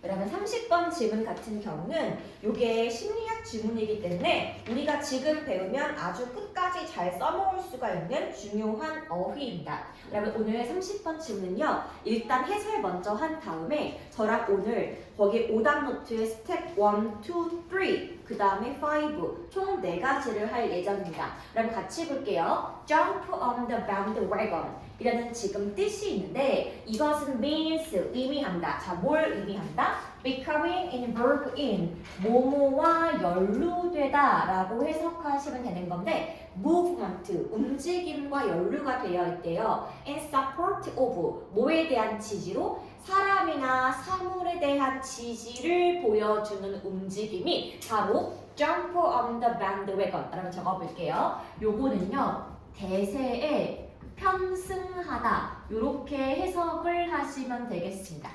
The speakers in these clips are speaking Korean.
그러면 30번 질문 같은 경우는 이게 심리학 지문이기 때문에 우리가 지금 배우면 아주 끝까지 잘 써먹을 수가 있는 중요한 어휘입니다. 그러면 오늘 30번 질문은요. 일단 해설 먼저 한 다음에 저랑 오늘 거기 오답 노트의 스텝 1, 2, 3, 그 다음에 5, 총 4가지를 할 예정입니다. 그럼 같이 볼게요. Jump on the bandwagon 이라는 지금 뜻이 있는데 이것은 means 의미한다. 자, 뭘 의미한다? becoming in verb in 뭐뭐와 연루되다 라고 해석하시면 되는 건데 movement 움직임과 연루가 되어 있대요. in support of 뭐에 대한 지지로 사람이나 사물에 대한 지지를 보여주는 움직임이 바로 jump on the bandwagon 라고 적어볼게요. 요거는요 대세에 편승하다 이렇게 해석을 하시면 되겠습니다.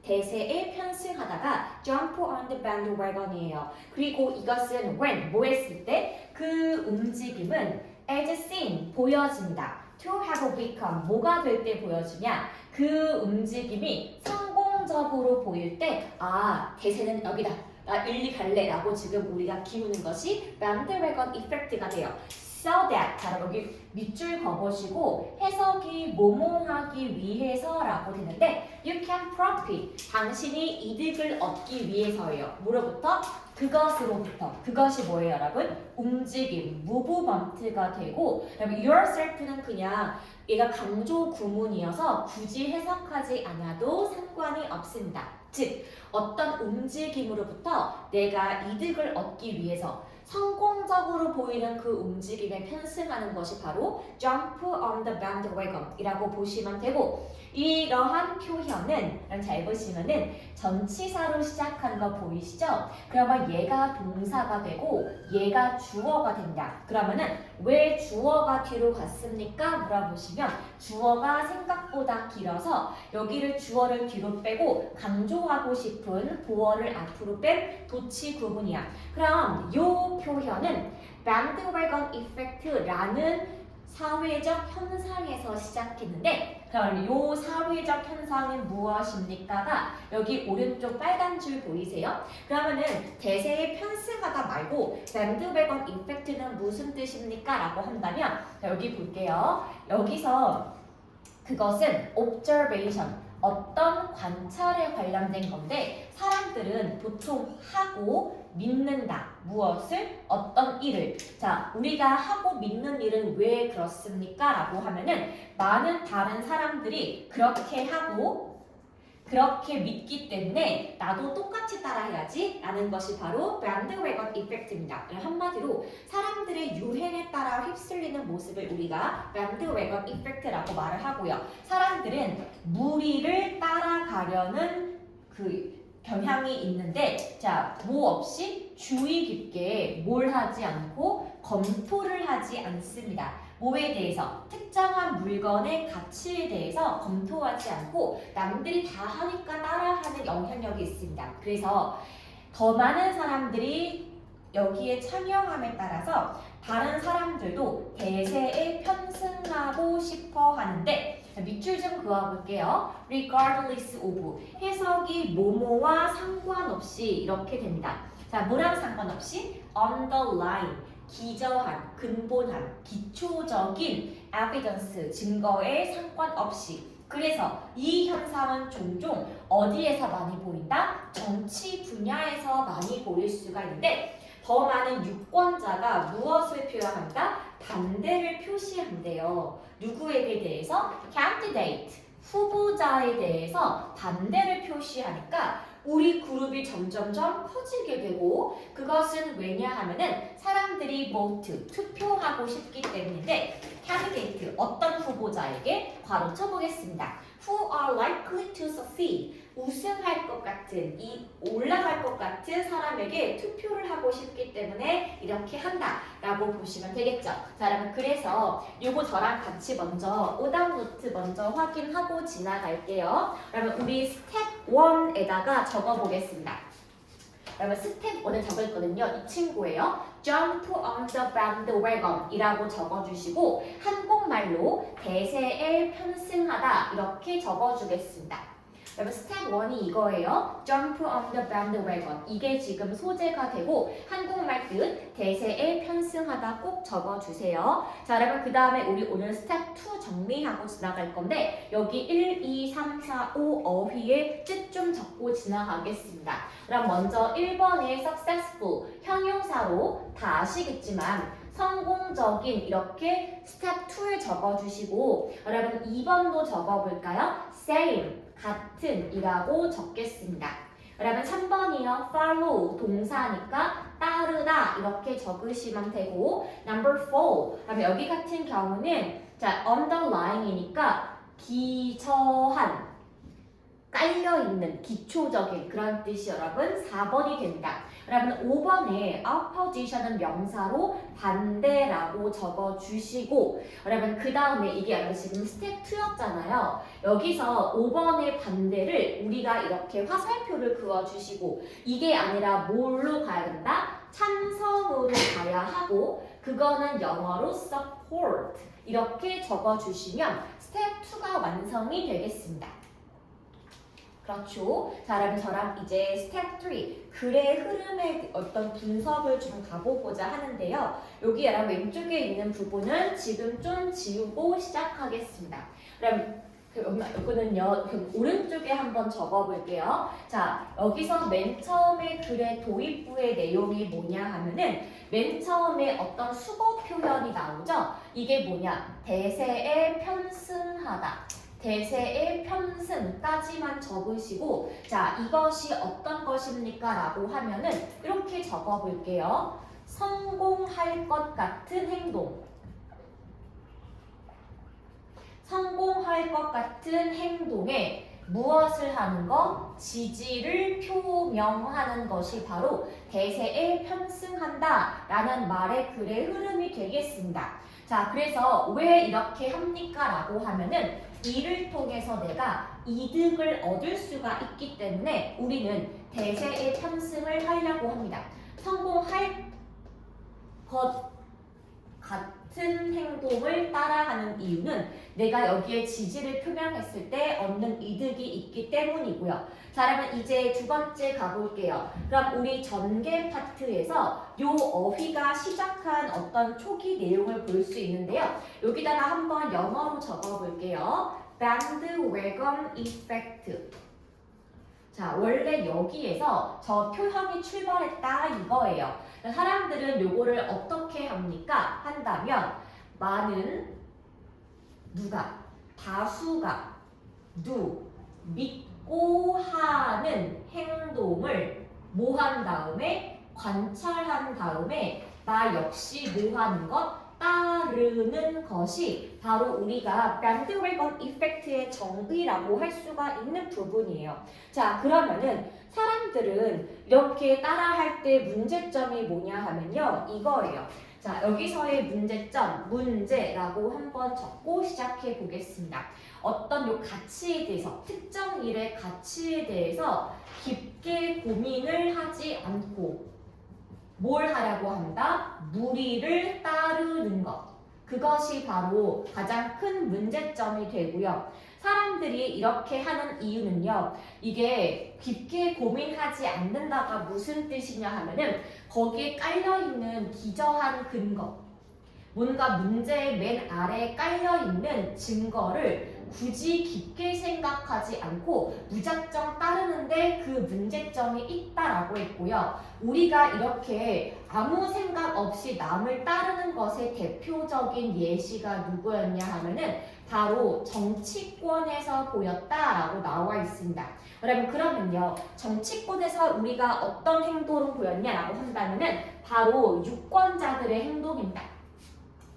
대세에 편승하다가 jump on the bandwagon이에요. 그리고 이것은 when 뭐 했을 때 그 움직임은 as seen 보여진다. to have become 뭐가 될 때 보여주냐 그 움직임이 성공적으로 보일 때 아 대세는 여기다 나 일리 갈래 라고 지금 우리가 키우는 것이 bandwagon effect가 돼요. So that 자 여기 밑줄 그어보시고 해석이 뭐뭐하기 위해서라고 되는데 you can profit 당신이 이득을 얻기 위해서예요. 뭐로부터? 그것으로부터. 그것이 뭐예요 여러분? 움직임, movement가 되고 그다음에 yourself는 그냥 얘가 강조 구문이어서 굳이 해석하지 않아도 상관이 없습니다. 즉 어떤 움직임으로부터 내가 이득을 얻기 위해서 성공적으로 보이는 그 움직임에 편승하는 것이 바로 jump on the bandwagon 이라고 보시면 되고 이러한 표현은 잘 보시면은 전치사로 시작하는 거 보이시죠? 그러면 얘가 동사가 되고 얘가 주어가 된다. 그러면은 왜 주어가 뒤로 갔습니까? 물어보시면 주어가 생각보다 길어서 여기를 주어를 뒤로 빼고 강조하고 싶은 보어를 앞으로 뺀 도치 구문이야. 그럼 이 표현은 bandwagon effect라는 사회적 현상에서 시작했는데 그럼 이 사회적 현상은 무엇입니까가 여기 오른쪽 빨간 줄 보이세요? 그러면은 대세에 편승하다 말고 bandwagon effect는 무슨 뜻입니까? 라고 한다면 자, 여기 볼게요. 여기서 그것은 observation 어떤 관찰에 관련된 건데 사람들은 보통 하고 믿는다. 무엇을? 어떤 일을. 자, 우리가 하고 믿는 일은 왜 그렇습니까? 라고 하면은 많은 다른 사람들이 그렇게 하고 그렇게 믿기 때문에 나도 똑같이 따라해야지 라는 것이 바로 bandwagon effect입니다. 한마디로 사람들의 유행에 따라 휩쓸리는 모습을 우리가 bandwagon effect라고 말을 하고요. 사람들은 무리를 따라가려는 그 경향이 있는데 자, 뭐 없이 주의 깊게 뭘 하지 않고 검토를 하지 않습니다. 뭐에 대해서? 특정한 물건의 가치에 대해서 검토하지 않고 남들이 다 하니까 따라하는 영향력이 있습니다. 그래서 더 많은 사람들이 여기에 참여함에 따라서 다른 사람들도 대세에 편승하고 싶어 하는데 밑줄 좀 그어볼게요. regardless of 해석이 뭐뭐와 상관없이 이렇게 됩니다. 자, 뭐랑 상관없이 underline 기저한, 근본한, 기초적인 evidence 증거에 상관없이 그래서 이 현상은 종종 어디에서 많이 보인다? 정치 분야에서 많이 보일 수가 있는데 더 많은 유권자가 무엇을 표현한다? 반대를 표시한대요. 누구에게 대해서? candidate, 후보자에 대해서 반대를 표시하니까 우리 그룹이 점점점 커지게 되고 그것은 왜냐 하면은 사람들이 vote, 투표하고 싶기 때문인데 candidate, 어떤 후보자에게 괄호 쳐보겠습니다. Who are likely to succeed, 우승할 것 같은, 올라갈 것 같은 사람에게 투표를 하고 싶기 때문에 이렇게 한다라고 보시면 되겠죠. 자, 여러분 그래서 요거 저랑 같이 먼저 오답 노트 먼저 확인하고 지나갈게요. 그러면 우리 스텝 1에다가 적어보겠습니다. 여러분 스텝 1을 적을 거든요. 이 친구예요. Jump on the bandwagon 이라고 적어주시고 한국말로 대세에 편승하다 이렇게 적어주겠습니다. 여러분 스텝 1이 이거예요. Jump on the bandwagon. 이게 지금 소재가 되고 한국말 뜻 대세에 편승하다 꼭 적어주세요. 자 여러분 그 다음에 우리 오늘 스텝 2 정리하고 지나갈 건데 여기 1, 2, 3, 4, 5 어휘의 뜻 좀 적고 지나가겠습니다. 그럼 먼저 1번의 successful 형용사로 다 아시겠지만 성공적인 이렇게 스텝 2를 적어주시고 여러분 2번도 적어볼까요? same 같은 이라고 적겠습니다. 여러분 3번이요. follow 동사니까 따르다 이렇게 적으시면 되고 number 4 그럼 여기 같은 경우는 자 underline이니까 기저한 깔려있는 기초적인 그런 뜻이 여러분 4번이 됩니다. 여러분 5번에 opposition은 명사로 반대라고 적어주시고 여러분 그 다음에 이게 여러분 지금 스텝 2였잖아요. 여기서 5번의 반대를 우리가 이렇게 화살표를 그어주시고 이게 아니라 뭘로 가야 된다? 찬성으로 가야 하고 그거는 영어로 support 이렇게 적어주시면 스텝 2가 완성이 되겠습니다. 그렇죠. 자, 여러분 저랑 이제 스텝 3 글의 흐름의 어떤 분석을 좀 가보고자 하는데요. 여기 여러분 왼쪽에 있는 부분은 지금 좀 지우고 시작하겠습니다. 그럼 이거는요 오른쪽에 한번 적어볼게요. 자 여기서 맨 처음에 글의 도입부의 내용이 뭐냐 하면은 맨 처음에 어떤 수거 표현이 나오죠. 이게 뭐냐 대세에 편승하다. 대세의 편승까지만 적으시고 자 이것이 어떤 것입니까? 라고 하면은 이렇게 적어볼게요. 성공할 것 같은 행동 성공할 것 같은 행동에 무엇을 하는 것? 지지를 표명하는 것이 바로 대세에 편승한다 라는 말의 글의 흐름이 되겠습니다. 자 그래서 왜 이렇게 합니까? 라고 하면은 이를 통해서 내가 이득을 얻을 수가 있기 때문에 우리는 대세에 편승을 하려고 합니다. 성공할 것 같은 행동을 따라하는 이유는 내가 여기에 지지를 표명했을 때 얻는 이득이 있기 때문이고요. 자, 여러분 이제 두 번째 가볼게요. 그럼 우리 전개 파트에서 요 어휘가 시작한 어떤 초기 내용을 볼 수 있는데요. 여기다가 한번 영어로 적어볼게요. bandwagon effect. 자, 원래 여기에서 저 표현이 출발했다 이거예요. 사람들은 요거를 어떻게 합니까? 한다면 많은 누가 다수가 믿고 하는 행동을 뭐 한 다음에 관찰한 다음에 나 역시 뭐 하는 것? 따르는 것이 바로 우리가 bandwagon effect의 정의라고 할 수가 있는 부분이에요. 자, 그러면은 사람들은 이렇게 따라할 때 문제점이 뭐냐 하면요. 이거예요. 자, 여기서의 문제점, 문제라고 한번 적고 시작해 보겠습니다. 어떤 요 가치에 대해서, 특정 일의 가치에 대해서 깊게 고민을 하지 않고 뭘 하라고 한다? 무리를 따르는 것. 그것이 바로 가장 큰 문제점이 되고요. 사람들이 이렇게 하는 이유는요. 이게 깊게 고민하지 않는다가 무슨 뜻이냐 하면은 거기에 깔려있는 기저한 근거. 뭔가 문제의 맨 아래에 깔려있는 증거를 굳이 깊게 생각하지 않고 무작정 따르는데 그 문제점이 있다라고 했고요. 우리가 이렇게 아무 생각 없이 남을 따르는 것의 대표적인 예시가 누구였냐 하면은 바로 정치권에서 보였다라고 나와 있습니다. 여러분 그러면요. 정치권에서 우리가 어떤 행동을 보였냐라고 한다면은 바로 유권자들의 행동입니다.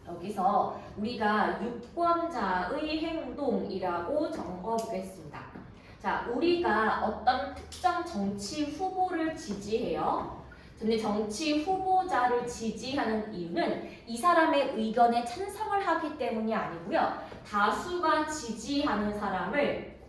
여기서 우리가 유권자의 행동이라고 적어보겠습니다. 자, 우리가 어떤 특정 정치 후보를 지지해요. 근데 정치 후보자를 지지하는 이유는 이 사람의 의견에 찬성을 하기 때문이 아니고요. 다수가 지지하는 사람을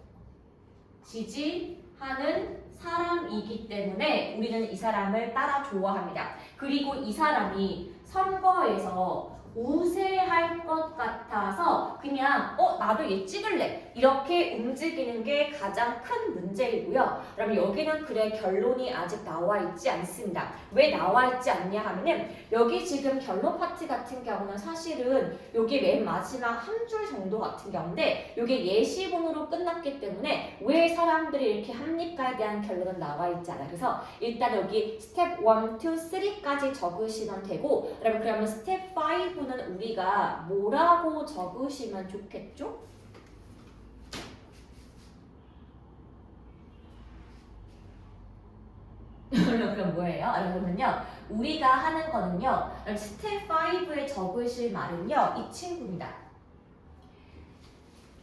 지지하는 사람이기 때문에 우리는 이 사람을 따라 좋아합니다. 그리고 이 사람이 선거에서 우세할 것 같아서 그냥 나도 얘 찍을래 이렇게 움직이는 게 가장 큰 문제이고요. 그럼 여기는 글의 결론이 아직 나와 있지 않습니다. 왜 나와 있지 않냐 하면은 여기 지금 결론 파트 같은 경우는 사실은 여기 맨 마지막 한 줄 정도 같은 경우인데 이게 예시문으로 끝났기 때문에 왜 사람들이 이렇게 합니까에 대한 결론은 나와 있지 않아요. 그래서 일단 여기 스텝 1, 2, 3까지 적으시면 되고 그러면 스텝 5는 우리가 뭐라고 적으시면 좋겠죠? 그럼 뭐예요? 그러면요 우리가 하는 거는요 스텝 5에 적으실 말은요 이 친구입니다.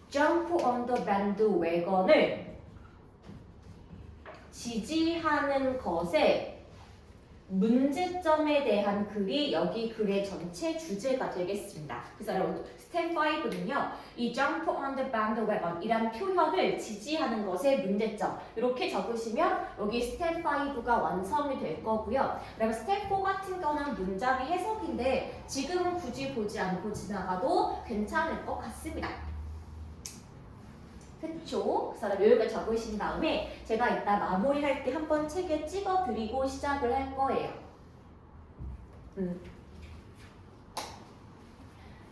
Jump on the bandwagon을 지지하는 것에 문제점에 대한 글이 여기 글의 전체 주제가 되겠습니다. 그래서 여러분 스텝 5는요 이 jump on the bandwagon 이란 표현을 지지하는 것의 문제점 이렇게 적으시면 여기 스텝 5가 완성이 될 거고요. 그다음에 스텝 4 같은 경우는 문장의 해석인데 지금은 굳이 보지 않고 지나가도 괜찮을 것 같습니다. 그쵸? 그래서 여기까지 적으신 다음에 제가 이따 마무리할 때 한번 책에 찍어드리고 시작을 할 거예요.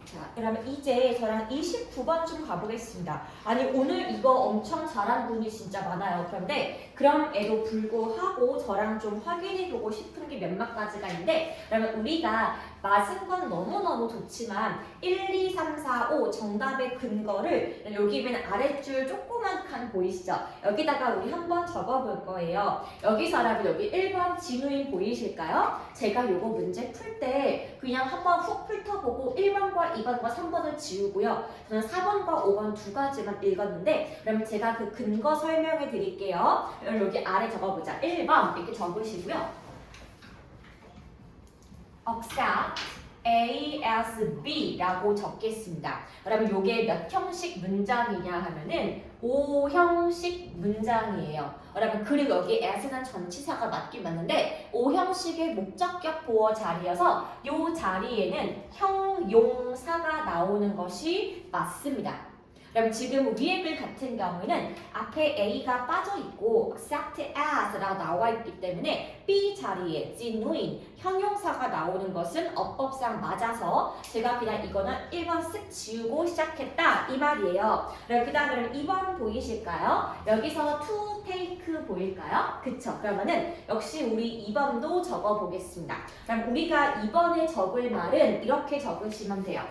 자, 그러면 이제 저랑 29번 좀 가보겠습니다. 아니 오늘 이거 엄청 잘한 분이 진짜 많아요. 그런데 그럼에도 불구하고 저랑 좀 확인해보고 싶은 게 몇몇 가지가 있는데 그러면 우리가 맞은 건 너무너무 좋지만 1, 2, 3, 4, 5 정답의 근거를 여기 맨 아랫줄 조그만 칸 보이시죠? 여기다가 우리 한번 적어볼 거예요. 여기서라면 여기 1번 진우인 보이실까요? 제가 요거 문제 풀 때 그냥 한번 훅 훑어보고 1번과 2번과 3번을 지우고요. 저는 4번과 5번 두 가지만 읽었는데 그럼 제가 그 근거 설명해 드릴게요. 여기 아래 적어보자. 1번 이렇게 적으시고요. accept A as B라고 적겠습니다. 그러면 이게 몇 형식 문장이냐 하면은 5형식 문장이에요. 여러분 그리고 여기 as는 전치사가 맞긴 맞는데 5형식의 목적격 보어 자리여서 이 자리에는 형용사가 나오는 것이 맞습니다. 그럼 지금 위에 글 같은 경우에는 앞에 A가 빠져있고 accept as라고 나와 있기 때문에 B 자리에 진우인 형용사가 나오는 것은 어법상 맞아서 제가 그냥 이거는 1번 쓱 지우고 시작했다 이 말이에요. 그 다음에 2번 보이실까요? 여기서 to take 보일까요? 그쵸? 그러면은 역시 우리 2번도 적어보겠습니다. 그럼 우리가 2번에 적을 말은 이렇게 적으시면 돼요.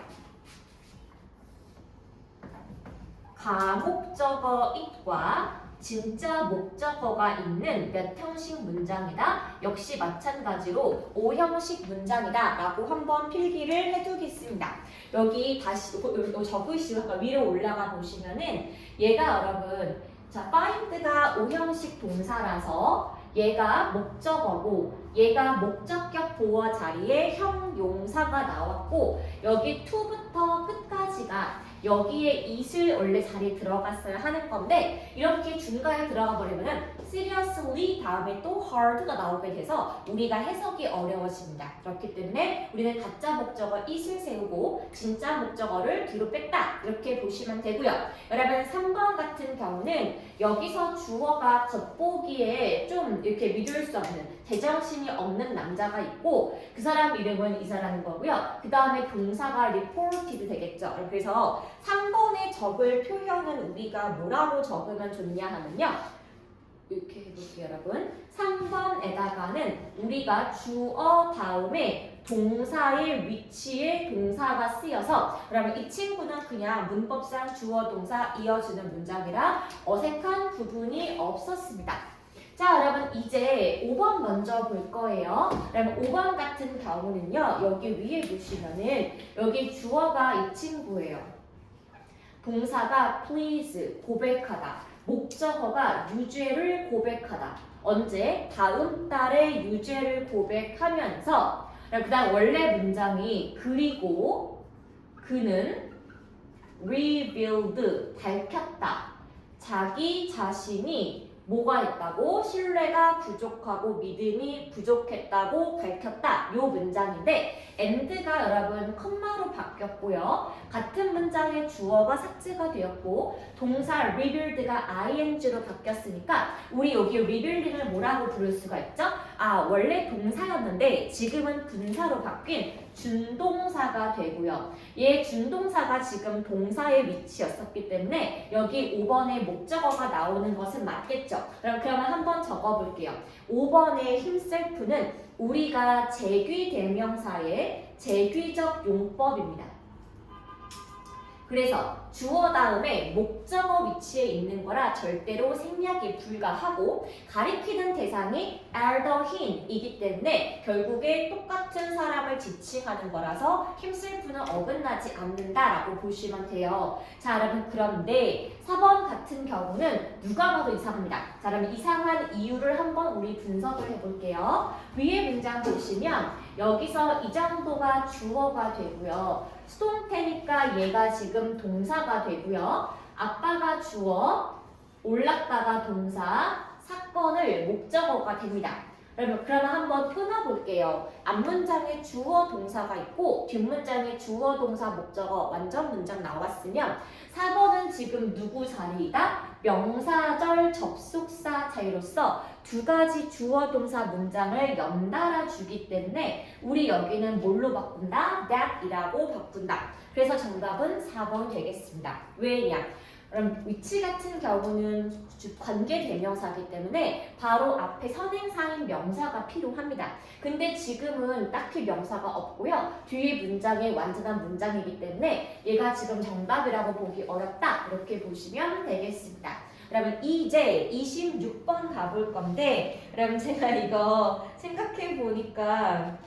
가목적어 it과 진짜 목적어가 있는 몇 형식 문장이다. 역시 마찬가지로 5형식 문장이다 라고 한번 필기를 해두겠습니다. 여기 다시 적으시고 아까 위로 올라가 보시면은 얘가 여러분 자 find가 5형식 동사라서 얘가 목적어고 얘가 목적격 보어 자리에 형용사가 나왔고 여기 to부터 끝까지가 여기에 it을 원래 자리에 들어갔어야 하는 건데 이렇게 중간에 들어가 버리면은 seriously 다음에 또 hard가 나오게 돼서 우리가 해석이 어려워집니다. 그렇기 때문에 우리는 가짜 목적어 it을 세우고 진짜 목적어를 뒤로 뺐다 이렇게 보시면 되고요. 여러분 3번 같은 경우는 여기서 주어가 겉보기에 좀 이렇게 믿을 수 없는 제정신이 없는 남자가 있고 그 사람 이름은 이 사람인 거고요. 그 다음에 동사가 reported 되겠죠. 그래서 3번에 적을 표현은 우리가 뭐라고 적으면 좋냐 하면요. 이렇게 해볼게요 여러분. 3번에다가는 우리가 주어 다음에 동사의 위치에 동사가 쓰여서 그러면 이 친구는 그냥 문법상 주어 동사 이어지는 문장이라 어색한 부분이 없었습니다. 자 여러분 이제 5번 먼저 볼 거예요. 그러면 5번 같은 경우는요. 여기 위에 보시면은 여기 주어가 이 친구예요. 동사가 please 고백하다. 목적어가 유죄를 고백하다. 언제? 다음 달에 유죄를 고백하면서 그 다음 원래 문장이 그리고 그는 revealed 밝혔다. 자기 자신이 뭐가 있다고? 신뢰가 부족하고 믿음이 부족했다고 밝혔다. 요 문장인데 and가 여러분 컴마로 바뀌었고요. 같은 문장의 주어가 삭제가 되었고 동사 rebuild가 ing로 바뀌었으니까 우리 여기 rebuilding을 뭐라고 부를 수가 있죠? 아, 원래 동사였는데 지금은 분사로 바뀐 준동사가 되고요. 얘 준동사가 지금 동사의 위치였었기 때문에 여기 5번에 목적어가 나오는 것은 맞겠죠. 그러면 한번 적어볼게요. 5번의 himself는 우리가 제귀 대명사의 제귀적 용법입니다. 그래서 주어 다음에 목적어 위치에 있는 거라 절대로 생략이 불가하고 가리키는 대상이 are the him이기 때문에 결국에 똑같은 사람을 지칭하는 거라서 himself는 어긋나지 않는다라고 보시면 돼요. 자, 여러분 그런데 4번 같은 경우는 누가 봐도 이상합니다. 자, 그럼 이상한 이유를 한번 우리 분석을 해볼게요. 위에 문장 보시면 여기서 이 정도가 주어가 되고요. 수동태니까 얘가 지금 동사가 되고요. 아빠가 주어, 올랐다가 동사, 사건을 목적어가 됩니다. 그러면 한번 끊어볼게요. 앞문장에 주어 동사가 있고 뒷문장에 주어 동사 목적어 완전 문장 나왔으면 4번은 지금 누구 자리이다? 명사절 접속사 자리로서 두 가지 주어 동사 문장을 연달아 주기 때문에 우리 여기는 뭘로 바꾼다? that이라고 바꾼다. 그래서 정답은 4번 되겠습니다. 왜냐? 그럼 위치 같은 경우는 관계 대명사이기 때문에 바로 앞에 선행사인 명사가 필요합니다. 근데 지금은 딱히 명사가 없고요. 뒤에 문장이 완전한 문장이기 때문에 얘가 지금 정답이라고 보기 어렵다. 이렇게 보시면 되겠습니다. 그러면 이제 26번 가볼 건데 그러면 제가 이거 생각해 보니까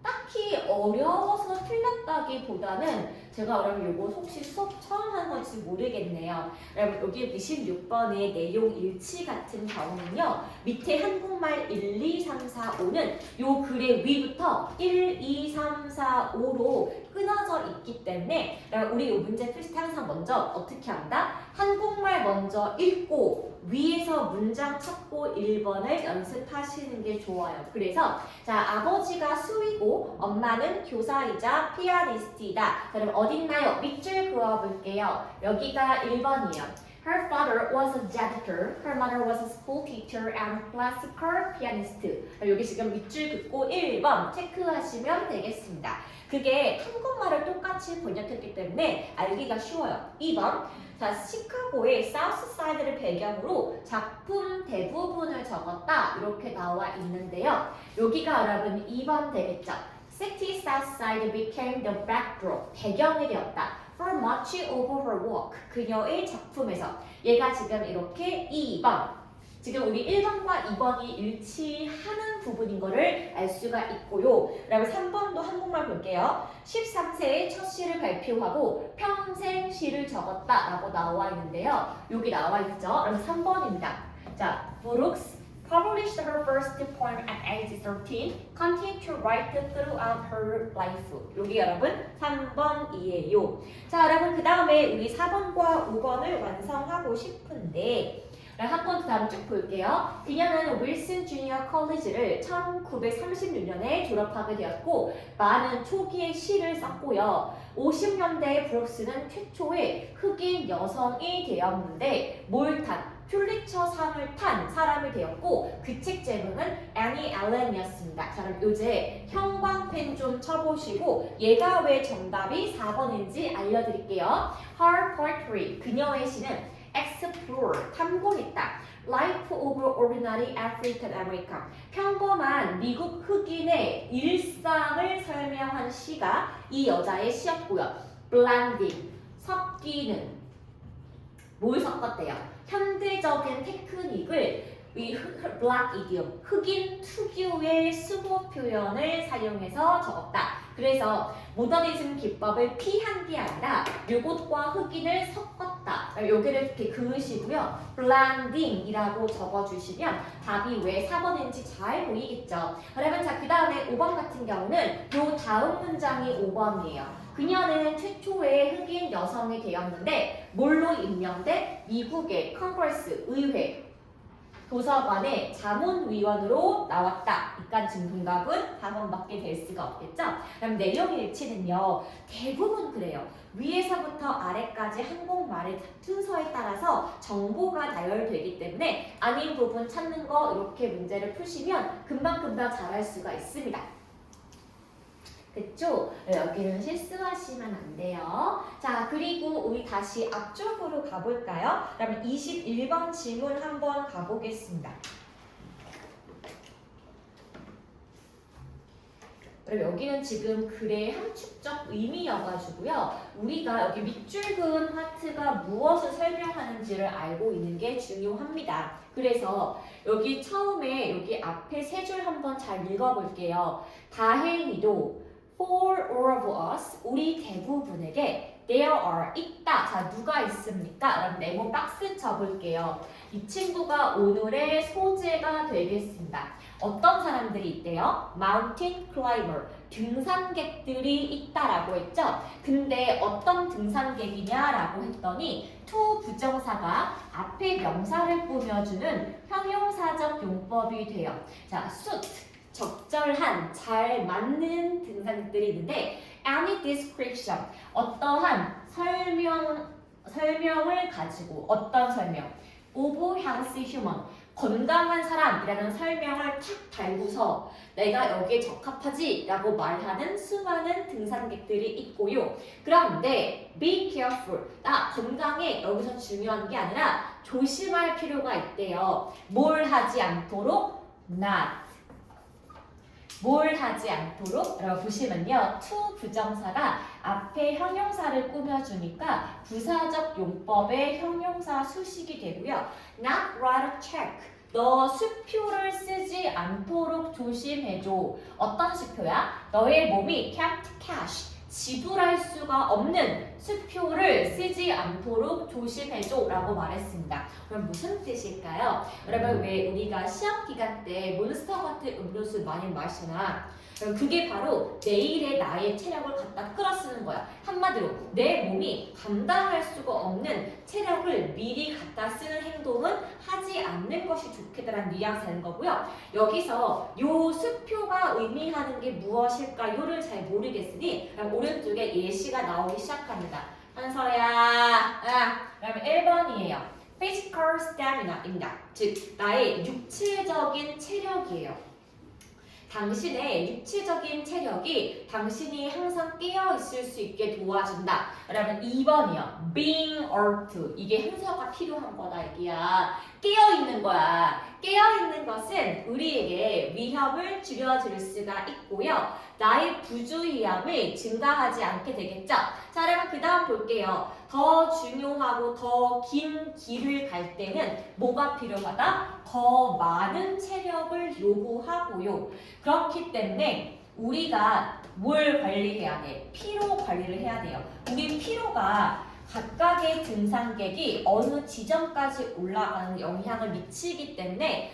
딱히 어려워서 틀렸다기보다는 제가 여러분 이거 혹시 수업 처음 한 건지 모르겠네요. 여러분 여기 26번의 내용 일치 같은 경우는요. 밑에 한국말 1, 2, 3, 4, 5는 요 글의 위부터 1, 2, 3, 4, 5로 끊어져 있기 때문에 우리 이 문제 풀 때 항상 먼저 어떻게 한다? 한국말 먼저 읽고 위에서 문장 찾고 1번을 연습하시는 게 좋아요. 그래서 자, 아버지가 수이고 엄마는 교사이자 피아니스트이다. 그럼 어딨나요? 밑줄 그어볼게요. 여기가 1번이에요. Her father was a janitor, her mother was a school teacher and classical pianist. 여기 지금 밑줄 긋고 1번 체크하시면 되겠습니다. 그게 한국말을 똑같이 번역했기 때문에 알기가 쉬워요. 2번 자, 시카고의 사우스사이드를 배경으로 작품 대부분을 적었다. 이렇게 나와 있는데요. 여기가 여러분 2번 되겠죠. City Southside became the backdrop. 배경이 되었다. For much of her work. 그녀의 작품에서. 얘가 지금 이렇게 2번. 지금 우리 1번과 2번이 일치하는 부분인 거를 알 수가 있고요. 그다음에 3번도 한국말 볼게요. 13세에 첫 시를 발표하고 평생 시를 적었다라고 나와 있는데요. 여기 나와 있죠. 그럼 3번입니다. 자, Brooks published her first poem at age 13, continued to write throughout her life. 여기 여러분 3번이에요. 자, 여러분 그 다음에 우리 4번과 5번을 완성하고 싶은데 한 번 다음 쭉 볼게요. 그녀는 윌슨 주니어 컬리지를 1936년에 졸업하게 되었고 많은 초기의 시를 썼고요. 50년대에 브룩스는 최초의 흑인 여성이 되었는데 뭘 탄? 퓰리처상을 탄 사람이 되었고 그 책 제목은 애니 앨런이었습니다. 자, 그럼 요새 형광펜 좀 쳐보시고 얘가 왜 정답이 4번인지 알려드릴게요. Her poetry, 그녀의 시는 explore, 탐구했다. Life of ordinary African American, 평범한 미국 흑인의 일상을 설명한 시가 이 여자의 시였고요. Blending, 섞이는, 뭘 섞었대요? 현대적인 테크닉을 이 black idiom, 흑인 특유의 수고 표현을 사용해서 적었다. 그래서 모더니즘 기법을 피한 게 아니라 요것과 흑인을 섞었다. 여기를 이렇게 그으시고요. blending이라고 적어주시면 답이 왜 4번인지 잘 보이겠죠. 그러면 자, 그 다음에 5번 같은 경우는 요 다음 문장이 5번이에요. 그녀는 최초의 흑인 여성이 되었는데 뭘로 임명돼? 미국의 컨그레스 의회 도서관의 자문위원으로 나왔다. 이간 증문답은 4번밖에 될 수가 없겠죠? 그럼 내용 일치는요. 대부분 그래요. 위에서부터 아래까지 한국말의 순서에 따라서 정보가 나열되기 때문에 아닌 부분 찾는 거 이렇게 문제를 푸시면 금방금방 잘할 수가 있습니다. 그쵸? 여기는 실수하시면 안 돼요. 자, 그리고 우리 다시 앞쪽으로 가볼까요? 그러면 21번 질문 한번 가보겠습니다. 그럼 여기는 지금 글의 함축적 의미여가지고요. 우리가 여기 밑줄 그은 하트가 무엇을 설명하는지를 알고 있는 게 중요합니다. 그래서 여기 처음에 여기 앞에 세 줄 한번 잘 읽어볼게요. 다행히도 for all of us, 우리 대부분에게 there are, 있다. 자, 누가 있습니까? 그럼 네모 박스 쳐볼게요. 이 친구가 오늘의 소재가 되겠습니다. 어떤 사람들이 있대요? Mountain climber, 등산객들이 있다라고 했죠? 근데 어떤 등산객이냐라고 했더니 to 부정사가 앞에 명사를 꾸며주는 형용사적 용법이 돼요. 자, suit, 적절한, 잘 맞는 등산객들이 있는데 any description, 어떠한 설명을 가지고 어떤 설명? of healthy human, 건강한 사람이라는 설명을 탁 달고서 내가 여기에 적합하지 라고 말하는 수많은 등산객들이 있고요. 그런데 be careful, 나 건강에 여기서 중요한 게 아니라 조심할 필요가 있대요. 뭘 하지 않도록? not. 뭘 하지 않도록? 라고 보시면요. to 부정사가 앞에 형용사를 꾸며주니까 부사적 용법의 형용사 수식이 되고요. not write a check. 너 수표를 쓰지 않도록 조심해줘. 어떤 수표야? 너의 몸이 kept cash. 지불할 수가 없는 수표를 쓰지 않도록 조심해줘 라고 말했습니다. 그럼 무슨 뜻일까요? 여러분 왜 우리가 시험 기간 때 몬스터 같은 음료수 많이 마시나? 그게 바로 내일의 나의 체력을 갖다 끌어쓰는 거야. 한마디로 내 몸이 감당할 수가 없는 체력을 미리 갖다 쓰는 행동은 하지 않는 것이 좋겠다는 뉘앙스인 거고요. 여기서 요 수표가 의미하는 게 무엇일까요를 잘 모르겠으니 오른쪽에 예시가 나오기 시작합니다. 한서야, 그러면 1번이에요. Physical stamina입니다. 즉 나의 육체적인 체력이에요. 당신의 육체적인 체력이 당신이 항상 깨어 있을 수 있게 도와준다. 그러면 2번이요. Being alert. 이게 행사가 필요한 거다 얘기야. 깨어 있는 거야. 깨어 있는 것은 우리에게 위험을 줄여줄 수가 있고요. 나의 부주의함이 증가하지 않게 되겠죠. 자, 여러분 그 다음 볼게요. 더 중요하고 더 긴 길을 갈 때는 뭐가 필요하다? 더 많은 체력을 요구하고요. 그렇기 때문에 우리가 뭘 관리해야 돼? 피로 관리를 해야 돼요. 우리 피로가 각각의 등산객이 어느 지점까지 올라가는 영향을 미치기 때문에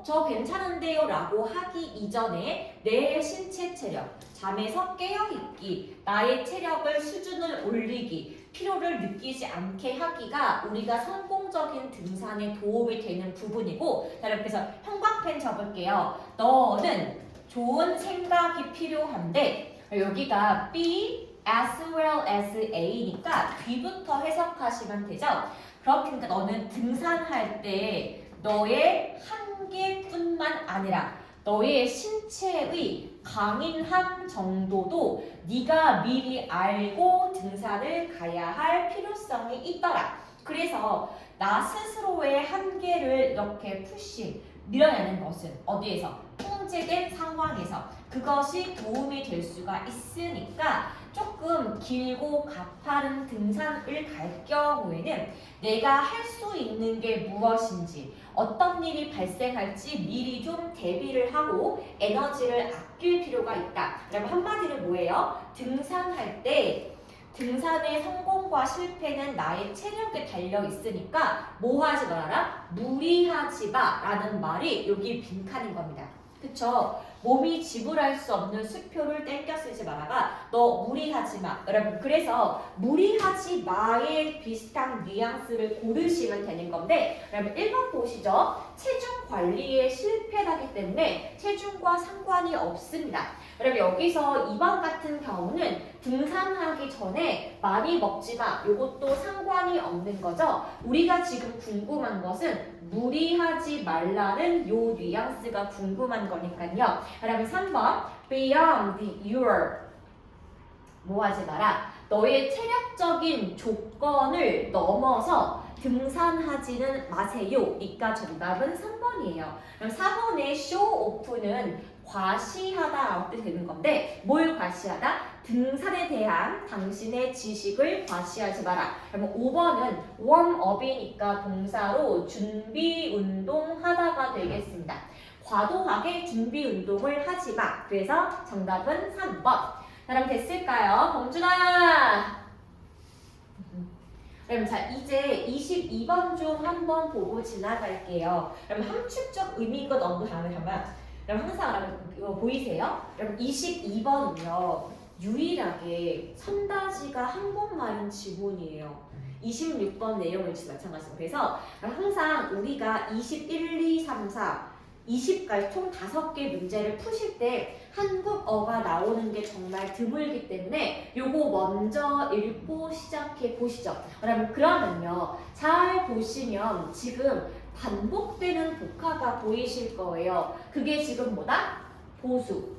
저 괜찮은데요 라고 하기 이전에 내 신체 체력, 잠에서 깨어있기, 나의 체력을 수준을 올리기, 피로를 느끼지 않게 하기가 우리가 성공적인 등산에 도움이 되는 부분이고, 자, 이렇게 해서 형광펜 접을게요. 너는 좋은 생각이 필요한데 여기가 B as well as A니까 B부터 해석하시면 되죠. 그러니까 너는 등산할 때 너의 한계뿐만 아니라 너의 신체의 강인함 정도도 네가 미리 알고 등산을 가야 할 필요성이 있더라. 그래서 나 스스로의 한계를 이렇게 푸시, 밀어내는 것은 어디에서? 통제된 상황에서 그것이 도움이 될 수가 있으니까 조금 길고 가파른 등산을 갈 경우에는 내가 할 수 있는 게 무엇인지, 어떤 일이 발생할지 미리 좀 대비를 하고 에너지를 아낄 필요가 있다. 그럼 한마디로 뭐예요? 등산할 때 등산의 성공과 실패는 나의 체력에 달려 있으니까 뭐 하지 말아라? 무리하지 마 라는 말이 여기 빈칸인 겁니다. 그쵸? 몸이 지불할 수 없는 수표를 땡겨 쓰지 말아가 너 무리하지 마. 여러분 그래서 무리하지 마의 비슷한 뉘앙스를 고르시면 되는 건데 여러분 1번 보시죠. 체중 관리에 실패하기 때문에 체중과 상관이 없습니다. 여러분 여기서 2번 같은 경우는 등산하기 전에 많이 먹지 마. 이것도 상관이 없는 거죠. 우리가 지금 궁금한 것은 무리하지 말라는 요 뉘앙스가 궁금한 거니까요. 여러분 3번 beyond your 뭐 하지 마라. 너의 체력적인 조건을 넘어서 등산하지는 마세요. 그러니까 정답은 3번이에요. 그럼 4번의 쇼오프는 과시하다라고 뜻이 되는 건데 뭘 과시하다? 등산에 대한 당신의 지식을 과시하지 마라. 그러면 5번은 웜업이니까 동사로 준비 운동하다가 되겠습니다. 과도하게 준비 운동을 하지 마. 그래서 정답은 3번. 그럼 됐을까요? 범준아! 그럼 자 이제 22번 중 한번 보고 지나갈게요. 그럼 함축적 의미가 너무 다르면 그럼 항상 여러분 이거 보이세요? 여러분 22번은요 유일하게 선다지가 한국말인 지문이에요. 26번 내용은 역시 마찬가지고 그래서 항상 우리가 21, 2, 3, 4 20까지 총 5개 문제를 푸실 때 한국어가 나오는 게 정말 드물기 때문에 요거 먼저 읽고 시작해 보시죠. 그러면요. 잘 보시면 지금 반복되는 복화가 보이실 거예요. 그게 지금 뭐다? 보수.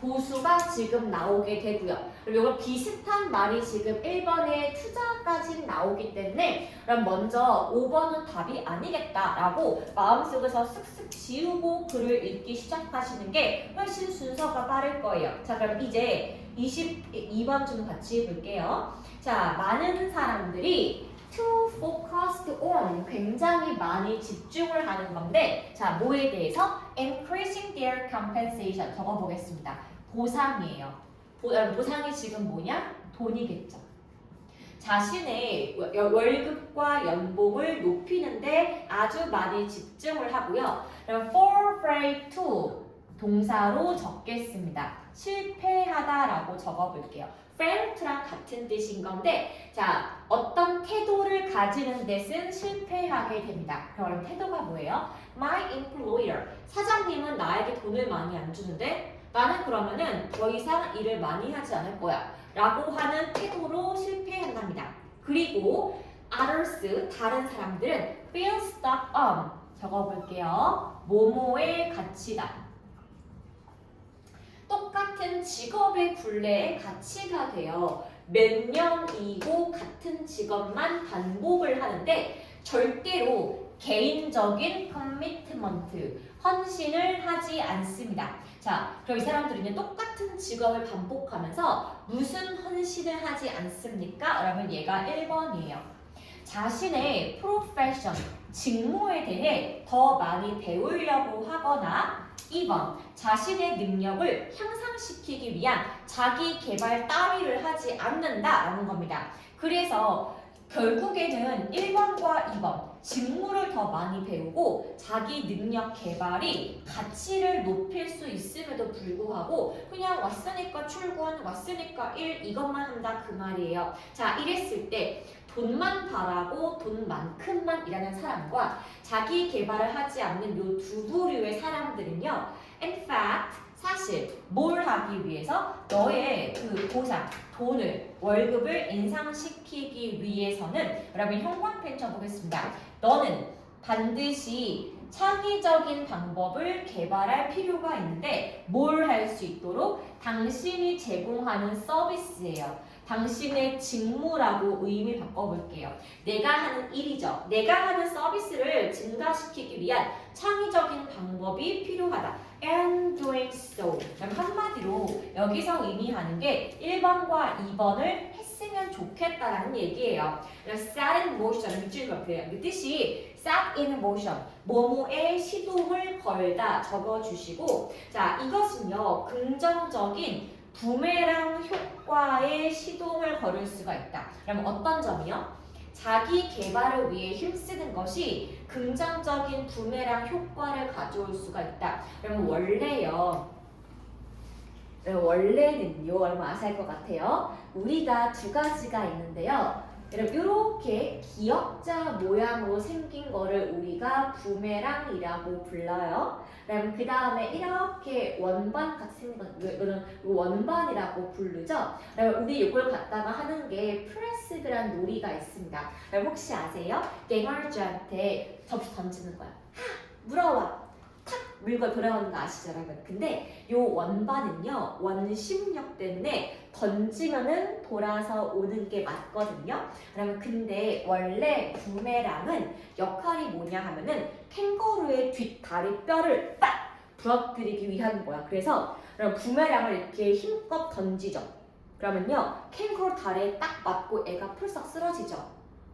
보수가 지금 나오게 되고요. 그리고 이거 비슷한 말이 지금 1번에 투자까지 나오기 때문에 그럼 먼저 5번은 답이 아니겠다라고 마음속에서 쓱쓱 지우고 글을 읽기 시작하시는 게 훨씬 순서가 빠를 거예요. 자 그럼 이제 22번 좀 같이 볼게요. 자 많은 사람들이 too focused on 굉장히 많이 집중을 하는 건데 자 뭐에 대해서 increasing their compensation 적어보겠습니다. 보상이에요. 보상이 지금 뭐냐? 돈이겠죠. 자신의 월급과 연봉을 높이는데 아주 많이 집중을 하고요. 그럼 fall prey to 동사로 적겠습니다. 실패하다라고 적어볼게요. failt랑 같은 뜻인 건데 자 어떤 태도를 가지는 데는 실패하게 됩니다. 그럼 태도가 뭐예요? My employer 사장님은 나에게 돈을 많이 안 주는데 나는 그러면은 더 이상 일을 많이 하지 않을 거야 라고 하는 태도로 실패한답니다. 그리고 others 다른 사람들은 feel stuck on 적어볼게요. 뭐뭐에 갇히다. 똑같은 직업의 굴레에 갇히가 돼요. 몇 년이고 같은 직업만 반복을 하는데 절대로 개인적인 커미트먼트, 헌신을 하지 않습니다. 자, 그럼 이 사람들은 똑같은 직업을 반복하면서 무슨 헌신을 하지 않습니까? 그러면 얘가 1번이에요. 자신의 프로페션, 직무에 대해 더 많이 배우려고 하거나 2번, 자신의 능력을 향상시키기 위한 자기 개발 따위를 하지 않는다라는 겁니다. 그래서 결국에는 1번과 2번, 직무를 더 많이 배우고 자기 능력 개발이 가치를 높일 수 있음에도 불구하고 그냥 왔으니까 출근, 왔으니까 일 이것만 한다 그 말이에요. 자, 이랬을 때 돈만 바라고 돈만큼만 일하는 사람과 자기 개발을 하지 않는 요 두 부류의 사람들은요. In fact, 사실 뭘 하기 위해서 너의 그 보상, 돈을, 월급을 인상시키기 위해서는 여러분 형광펜 쳐보겠습니다. 너는 반드시 창의적인 방법을 개발할 필요가 있는데 뭘 할 수 있도록 당신이 제공하는 서비스예요. 당신의 직무라고 의미 바꿔볼게요. 내가 하는 일이죠. 내가 하는 서비스를 증가시키기 위한 창의적인 방법이 필요하다. And doing so. 그럼 한마디로 여기서 의미하는 게 1번과 2번을 했으면 좋겠다라는 얘기예요. set in motion, 그 뜻이 set in motion, 뭐뭐에 시동을 걸다 적어주시고 자 이것은요 긍정적인 부메랑 효과에 시동을 걸을 수가 있다. 그럼 어떤 점이요? 자기 개발을 위해 힘쓰는 것이 긍정적인 부메랑 효과를 가져올 수가 있다. 그러면 원래는요, 여러분 아실 것 같아요. 우리가 두 가지가 있는데요. 여러분 이렇게 기역자 모양으로 생긴 거를 우리가 부메랑이라고 불러요. 그럼 그 다음에 이렇게 원반 같이 생긴 거는 원반이라고 부르죠. 그럼 우리 이걸 갖다가 하는 게 프레스드란 놀이가 있습니다. 그럼 혹시 아세요? 갱얼즈한테 접시 던지는 거야. 물어와. 탁 물고 돌아오는 거 아시죠, 여러분? 근데 요 원반은요, 원심력 때문에 던지면은 돌아서 오는 게 맞거든요. 그러면 근데 원래 부메랑은 역할이 뭐냐 하면은 캥거루의 뒷다리 뼈를 딱 부러뜨리기 위한 거야. 그래서 부메랑을 이렇게 힘껏 던지죠. 그러면요, 캥거루 다리에 딱 맞고 애가 풀썩 쓰러지죠.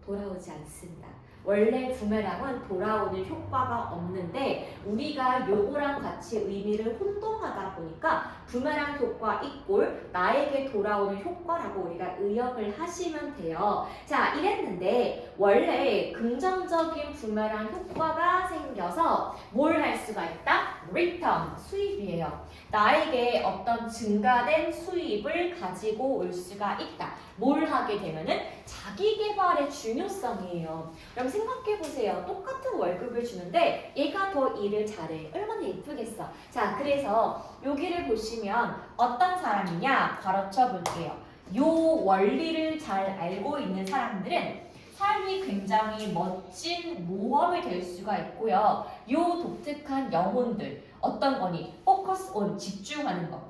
돌아오지 않습니다. 원래 부메랑은 돌아오는 효과가 없는데 우리가 요거랑 같이 의미를 혼동하다 보니까 부메랑 효과 이꼴 나에게 돌아오는 효과라고 우리가 의역을 하시면 돼요. 자, 이랬는데 원래 긍정적인 부메랑 효과가 생겨서 뭘 할 수가 있다? return, 수입이에요. 나에게 어떤 증가된 수입을 가지고 올 수가 있다. 뭘 하게 되면은 자기 개발의 중요성이에요. 그럼 생각해보세요. 똑같은 월급을 주는데 얘가 더 일을 잘해. 얼마나 예쁘겠어. 자, 그래서 여기를 보시면 어떤 사람이냐 가르쳐 볼게요. 요 원리를 잘 알고 있는 사람들은 삶이 굉장히 멋진 모험이 될 수가 있고요. 요 독특한 영혼들 어떤 거니? focus on 집중하는 거.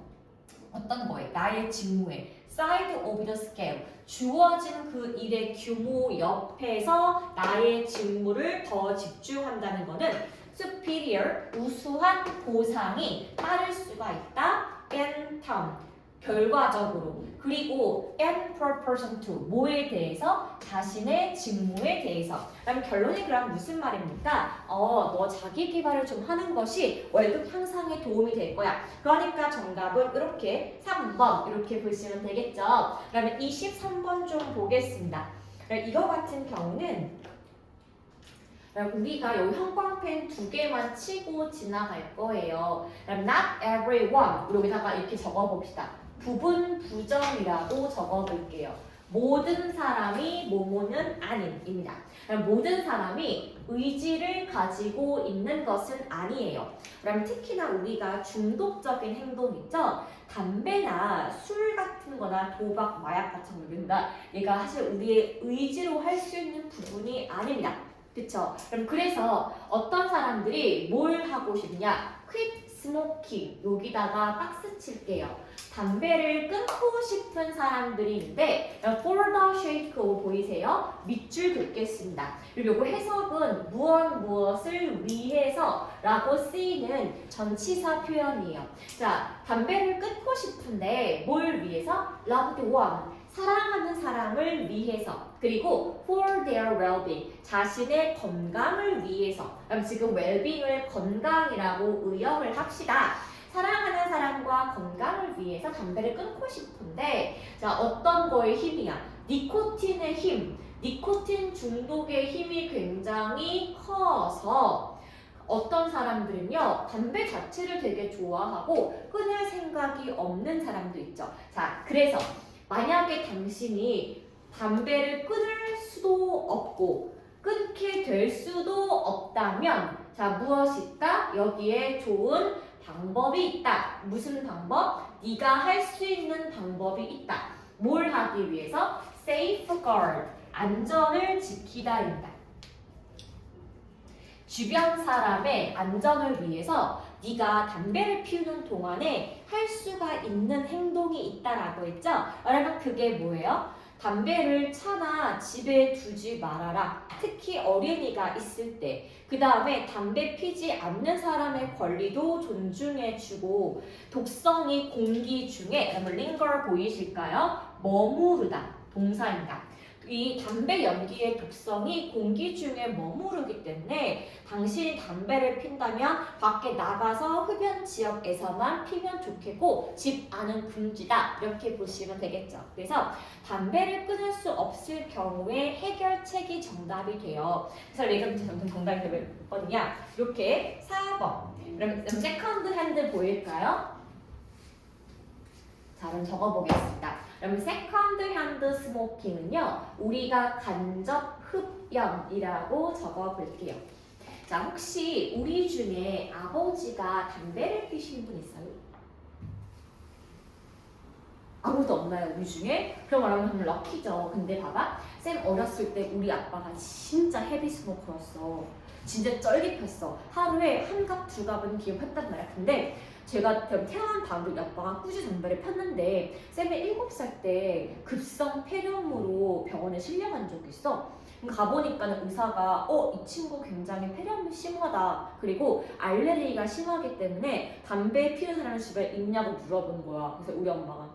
어떤 거에? 나의 직무에 side of the scale 주어진 그 일의 규모 옆에서 나의 직무를 더 집중한다는 것은 superior 우수한 보상이 따를 수가 있다. in turn 결과적으로 그리고 in proportion to 뭐에 대해서 자신의 직무에 대해서 그럼 결론이 그럼 무슨 말입니까? 너 자기 개발을 좀 하는 것이 월급 향상에 도움이 될 거야. 그러니까 정답은 이렇게 3번 이렇게 보시면 되겠죠. 그러면 23번 좀 보겠습니다. 이거 같은 경우는 우리가 여기 형광펜 2개만 치고 지나갈 거예요. 그럼 not everyone 여기다가 이렇게 적어봅시다. 부분 부정이라고 적어볼게요. 모든 사람이 뭐뭐는 아닌입니다. 모든 사람이 의지를 가지고 있는 것은 아니에요. 그럼 특히나 우리가 중독적인 행동 있죠? 담배나 술 같은 거나 도박, 마약 같은 거 이런다. 얘가 사실 우리의 의지로 할 수 있는 부분이 아닙니다. 그쵸? 그럼 그래서 어떤 사람들이 뭘 하고 싶냐? quit smoking 여기다가 박스 칠게요. 담배를 끊고 싶은 사람들이 있는데 for the sake of 보이세요? 밑줄 긋겠습니다. 그리고 요거 해석은 무엇을 위해서 라고 쓰이는 전치사 표현이에요. 자, 담배를 끊고 싶은데 뭘 위해서? loved one 사랑하는 사람을 위해서 그리고 for their well-being 자신의 건강을 위해서 그럼 지금 well-being을 건강이라고 의역을 합시다. 사랑하는 사람과 건강을 위해서 담배를 끊고 싶은데 자 어떤 거의 힘이야? 니코틴의 힘 니코틴 중독의 힘이 굉장히 커서 어떤 사람들은요 담배 자체를 되게 좋아하고 끊을 생각이 없는 사람도 있죠. 자 그래서 만약에 당신이 담배를 끊을 수도 없고 끊게 될 수도 없다면 자 무엇이 있다? 여기에 좋은 방법이 있다. 무슨 방법? 네가 할 수 있는 방법이 있다. 뭘 하기 위해서? safeguard 안전을 지키다입니다. 주변 사람의 안전을 위해서 네가 담배를 피우는 동안에 할 수가 있는 행동이 있다라고 했죠? 여러분 그게 뭐예요? 담배를 차나 집에 두지 말아라. 특히 어린이가 있을 때. 그 다음에 담배 피지 않는 사람의 권리도 존중해주고 독성이 공기 중에 여러분 linger 보이실까요? 머무르다. 동사입니다. 이 담배 연기의 독성이 공기 중에 머무르기 때문에 당신이 담배를 핀다면 밖에 나가서 흡연 지역에서만 피면 좋겠고 집 안은 금지다 이렇게 보시면 되겠죠. 그래서 담배를 끊을 수 없을 경우에 해결책이 정답이 돼요. 그래서 예전 정답이 몇 번이냐? 이렇게 4번. 그럼 세컨드 핸드 보일까요? 자, 그럼 적어보겠습니다. 그럼 세컨드 핸드 스모킹은요, 우리가 간접 흡연이라고 적어볼게요. 자, 혹시 우리 중에 아버지가 담배를 피시는 분 있어요? 아무도 없나요, 우리 중에? 그럼 말하면 정말 럭키죠. 근데 봐봐, 쌤 어렸을 때 우리 아빠가 진짜 헤비 스모커였어. 진짜 쩔깃했어. 하루에 한 갑, 두 갑은 기억했단 말이야. 근데 제가 태어난 다음에 아빠가 꾸준히 담배를 폈는데 쌤이 7살 때 급성 폐렴으로 병원에 실려간 적이 있어. 가보니까는 의사가 이 친구 굉장히 폐렴이 심하다. 그리고 알레르기가 심하기 때문에 담배 피는 사람이 집에 있냐고 물어본 거야. 그래서 우리 엄마가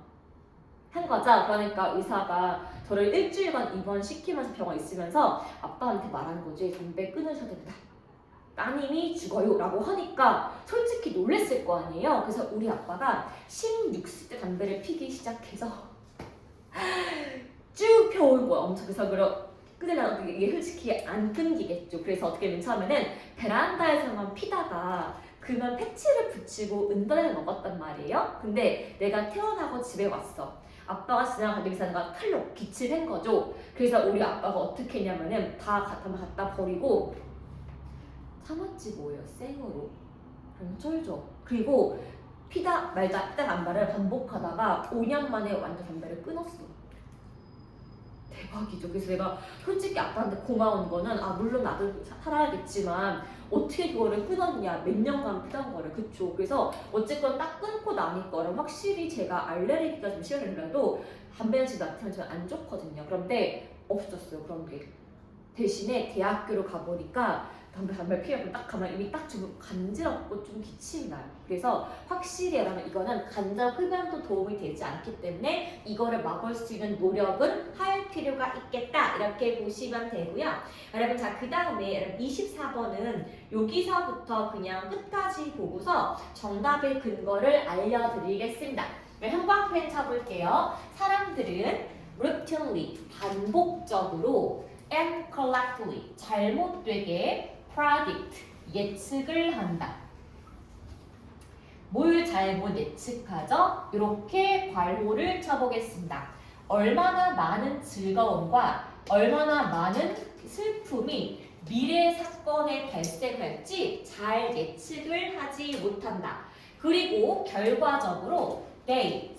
한 거죠. 그러니까 의사가 저를 일주일간 입원시키면서 병원에 있으면서 아빠한테 말하는 거지. 담배 끊으셔야 된다. 따님이 죽어요 라고 하니까 솔직히 놀랬을 거 아니에요. 그래서 우리 아빠가 16세 때 담배를 피기 시작해서 쭉 펴온 거야. 엄청. 그래서 끊으려고 이게 솔직히 안 끊기겠죠. 그래서 어떻게 하면 처음에는 베란다에서만 피다가 그만 패치를 붙이고 은단을 먹었단 말이에요. 근데 내가 태어나고 집에 왔어. 아빠가 지나가면서 칼로 기침한 거죠. 그래서 우리 아빠가 어떻게 했냐면은 다 갖다 버리고 참았지 뭐예요. 생으로. 그럼 쩔죠. 그리고 피다 말다 피다 말을 반복하다가 5년 만에 완전 담배를 끊었어. 대박이죠. 그래서 내가 솔직히 아빠한테 고마운 거는 물론 나도 살아야겠지만 어떻게 그거를 끊었냐. 몇 년간 피던 거를. 그쵸. 그래서 어쨌건 딱 끊고 나니까는 확실히 제가 알레르기가 좀 심해더라도 담배는 지금 나한테는 좀 안 좋거든요. 그런데 없어졌어요. 그런 게. 대신에 대학교로 가보니까 담배 피우고 딱 가면 이미 딱 좀 간지럽고 좀 기침이 나요. 그래서 확실히 여러분 이거는 간접 흡연도 도움이 되지 않기 때문에 이거를 막을 수 있는 노력은 할 필요가 있겠다. 이렇게 보시면 되고요. 여러분 자 그 다음에 여러분 24번은 여기서부터 그냥 끝까지 보고서 정답의 근거를 알려드리겠습니다. 형광펜 쳐볼게요. 사람들은 routinely 반복적으로 and correctly 잘못되게 predict 예측을 한다. 뭘 잘못 예측하죠? 이렇게 괄호를 쳐보겠습니다. 얼마나 많은 즐거움과 얼마나 많은 슬픔이 미래 사건에 발생할지 잘 예측을 하지 못한다. 그리고 결과적으로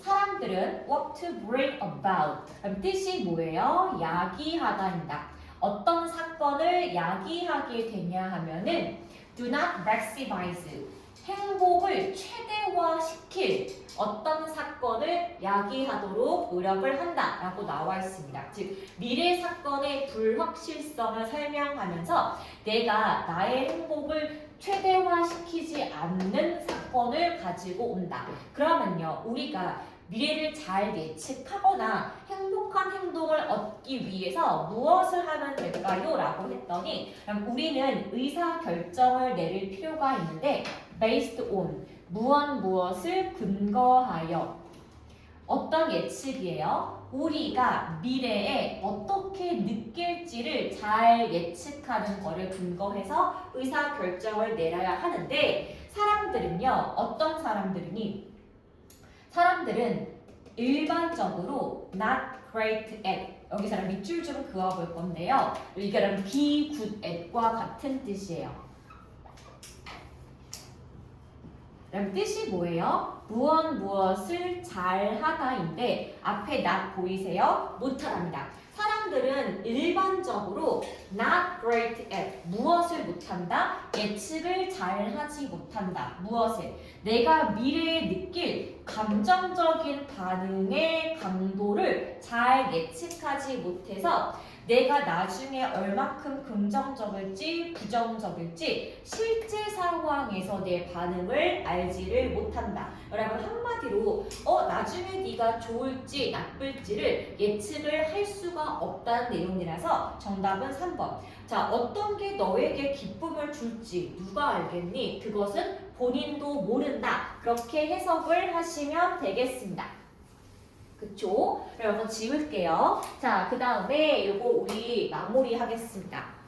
사람들은 what to bring about 그럼 뜻이 뭐예요? 야기하다입니다. 어떤 사건을 야기하게 되냐 하면은 do not maximize 행복을 최대화시킬 어떤 사건을 야기하도록 노력을 한다 라고 나와 있습니다. 즉 미래 사건의 불확실성을 설명하면서 내가 나의 행복을 최대화시키지 않는 사건을 가지고 온다. 그러면요 우리가 미래를 잘 예측하거나 행복한 행동을 얻기 위해서 무엇을 하면 될까요? 라고 했더니 그럼 우리는 의사결정을 내릴 필요가 있는데 based on 무엇을 근거하여 어떤 예측이에요? 우리가 미래에 어떻게 느낄지를 잘 예측하는 것을 근거해서 의사결정을 내려야 하는데 사람들은요 어떤 사람들은 일반적으로 not great at 여기서 밑줄 좀 그어볼 건데요. 이게 be good at과 같은 뜻이에요. 그럼 뜻이 뭐예요? 무엇을 잘하다인데 앞에 not 보이세요? 못하답니다. 사람들은 일반적으로 not great at 무엇을 못한다? 예측을 잘하지 못한다. 무엇을? 내가 미래에 느낄 감정적인 반응의 강도를 잘 예측하지 못해서 내가 나중에 얼마큼 긍정적일지 부정적일지 실제 상황에서 내 반응을 알지를 못한다. 여러분 한마디로 나중에 네가 좋을지 나쁠지를 예측을 할 수가 없다는 내용이라서 정답은 3번. 자, 어떤 게 너에게 기쁨을 줄지 누가 알겠니? 그것은 본인도 모른다. 그렇게 해석을 하시면 되겠습니다. 그쵸? 그럼 한번 지울게요. 자, 그 다음에 요거 우리 마무리 하겠습니다.